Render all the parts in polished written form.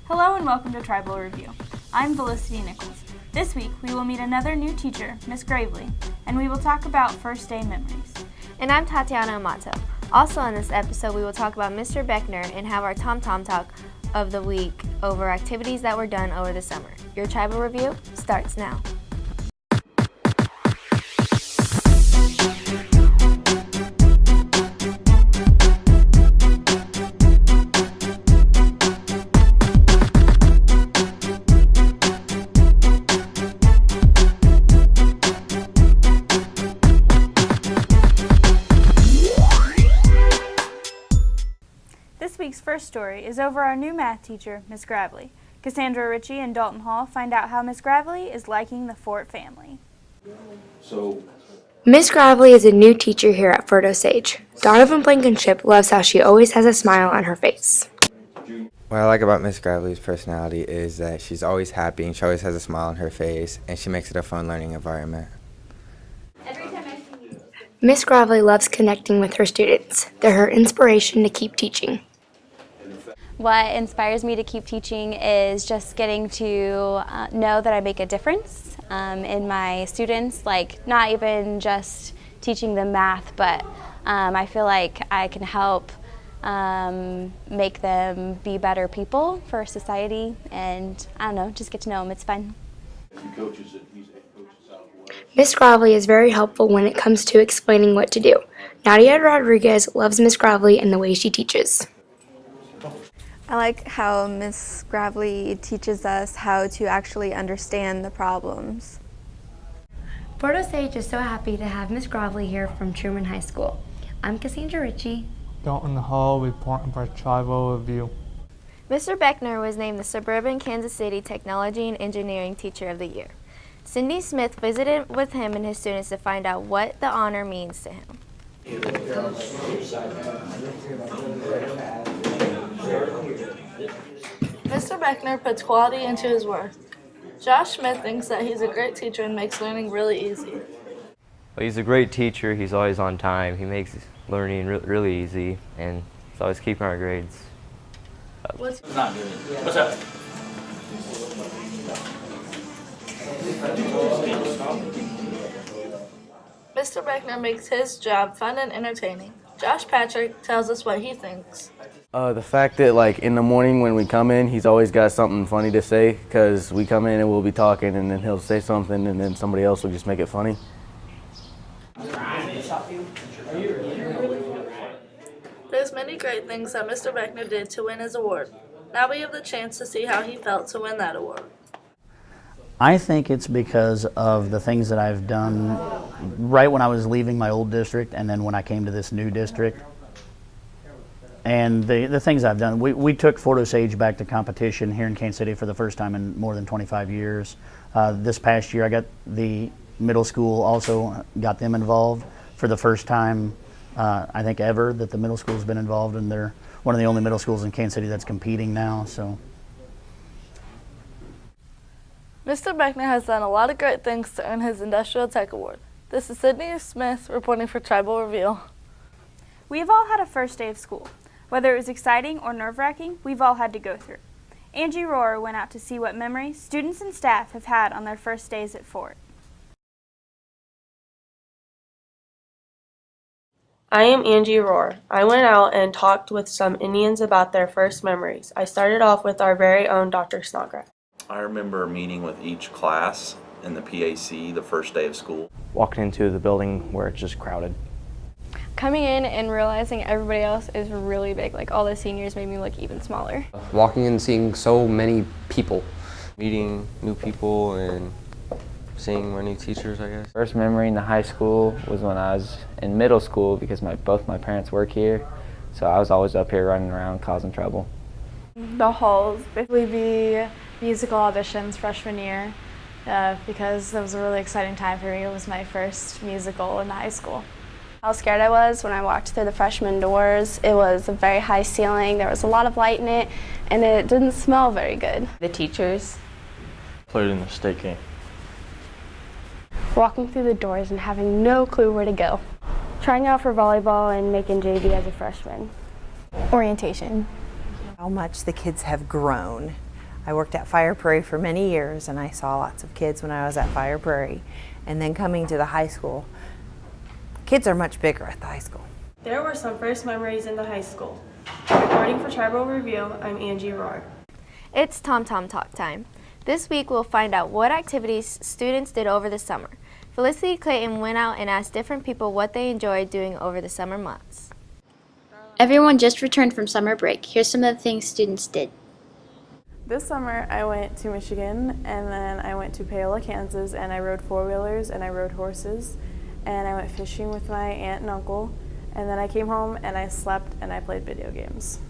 Hello and welcome to Tribal Review. I'm Felicity Nichols. This week we will meet another new teacher, Miss Gravely, and we will talk about first day memories. And I'm Tatiana Amato. Also in this episode we will talk about Mr. Beckner and have our Tom Tom Talk of the week over activities that were done over the summer. Your Tribal Review starts now. This week's first story is over our new math teacher, Miss Gravely. Cassandra Ritchie and Dalton Hall find out how Miss Gravely is liking the Fort family. Miss Gravely is a new teacher here at Fort Osage. Donovan Blankenship loves how she always has a smile on her face. What I like about Miss Gravely's personality is that she's always happy and she always has a smile on her face, and she makes it a fun learning environment. Miss Gravely loves connecting with her students. They're her inspiration to keep teaching. What inspires me to keep teaching is just getting to know that I make a difference in my students, like not even just teaching them math, but I feel like I can help make them be better people for society, and I don't know, just get to know them. It's fun. Miss Gravely is very helpful when it comes to explaining what to do. Nadia Rodriguez loves Miss Gravely and the way she teaches. I like how Miss Gravely teaches us how to actually understand the problems. Fort Osage is so happy to have Miss Gravely here from Truman High School. I'm Cassandra Ritchie. Dalton Hall reporting for Tribal Review. Mr. Beckner was named the Suburban Kansas City Technology and Engineering Teacher of the Year. Cindy Smith visited with him and his students to find out what the honor means to him. Mr. Beckner puts quality into his work. Josh Smith thinks that he's a great teacher and makes learning really easy. Well, he's a great teacher. He's always on time. He makes learning really easy, and he's always keeping our grades up. What's up? Mr. Beckner makes his job fun and entertaining. Josh Patrick tells us what he thinks. The fact that like in the morning when we come in, he's always got something funny to say, because we come in and we'll be talking and then he'll say something and then somebody else will just make it funny. There's many great things that Mr. Beckner did to win his award. Now we have the chance to see how he felt to win that award. I think it's because of the things that I've done right when I was leaving my old district and then when I came to this new district. And the things I've done, we took Fort Osage back to competition here in Kansas City for the first time in more than 25 years. This past year I got the middle school, also got them involved for the first time I think ever that the middle school's been involved, and they're one of the only middle schools in Kansas City that's competing now. So. Mr. Beckner has done a lot of great things to earn his Industrial Tech Award. This is Sydney Smith reporting for Tribal Review. We've all had a first day of school. Whether it was exciting or nerve-wracking, we've all had to go through. Angie Rohrer went out to see what memories students and staff have had on their first days at Fort. I am Angie Rohrer. I went out and talked with some Indians about their first memories. I started off with our very own Dr. Snodgrass. I remember meeting with each class in the PAC the first day of school. Walking into the building where it's just crowded. Coming in and realizing everybody else is really big, like all the seniors made me look even smaller. Walking in and seeing so many people. Meeting new people and seeing my new teachers, I guess. First memory in the high school was when I was in middle school, because both my parents work here, so I was always up here running around causing trouble. The halls, basically the musical auditions freshman year, because it was a really exciting time for me. It was my first musical in high school. How scared I was when I walked through the freshman doors. It was a very high ceiling, there was a lot of light in it, and it didn't smell very good. The teachers. Played in the state game. Walking through the doors and having no clue where to go. Trying out for volleyball and making JV as a freshman. Orientation. How much the kids have grown I worked at Fire Prairie for many years, and I saw lots of kids when I was at Fire Prairie. And then coming to the high school, kids are much bigger at the high school. There were some first memories in the high school. Reporting for Tribal Review, I'm Angie Rohr. It's Tom Tom Talk time. This week we'll find out what activities students did over the summer. Felicity Clayton went out and asked different people what they enjoyed doing over the summer months. Everyone just returned from summer break. Here's some of the things students did. This summer I went to Michigan, and then I went to Paola, Kansas, and I rode four-wheelers and I rode horses, and I went fishing with my aunt and uncle, and then I came home and I slept and I played video games.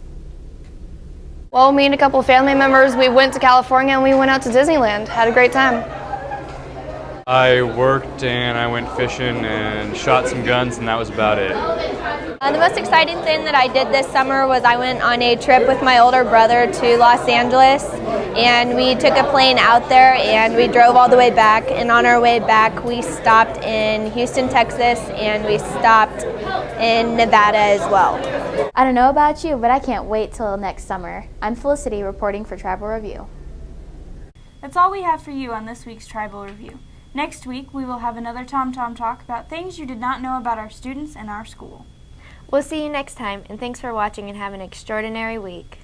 Well, me and a couple of family members, we went to California and we went out to Disneyland. Had a great time. I worked and I went fishing and shot some guns, and that was about it. The most exciting thing that I did this summer was I went on a trip with my older brother to Los Angeles, and we took a plane out there and we drove all the way back, and on our way back we stopped in Houston, Texas, and we stopped in Nevada as well. I don't know about you, but I can't wait till next summer. I'm Felicity reporting for Tribal Review. That's all we have for you on this week's Tribal Review. Next week, we will have another Tom Tom Talk about things you did not know about our students and our school. We'll see you next time, and thanks for watching and have an extraordinary week.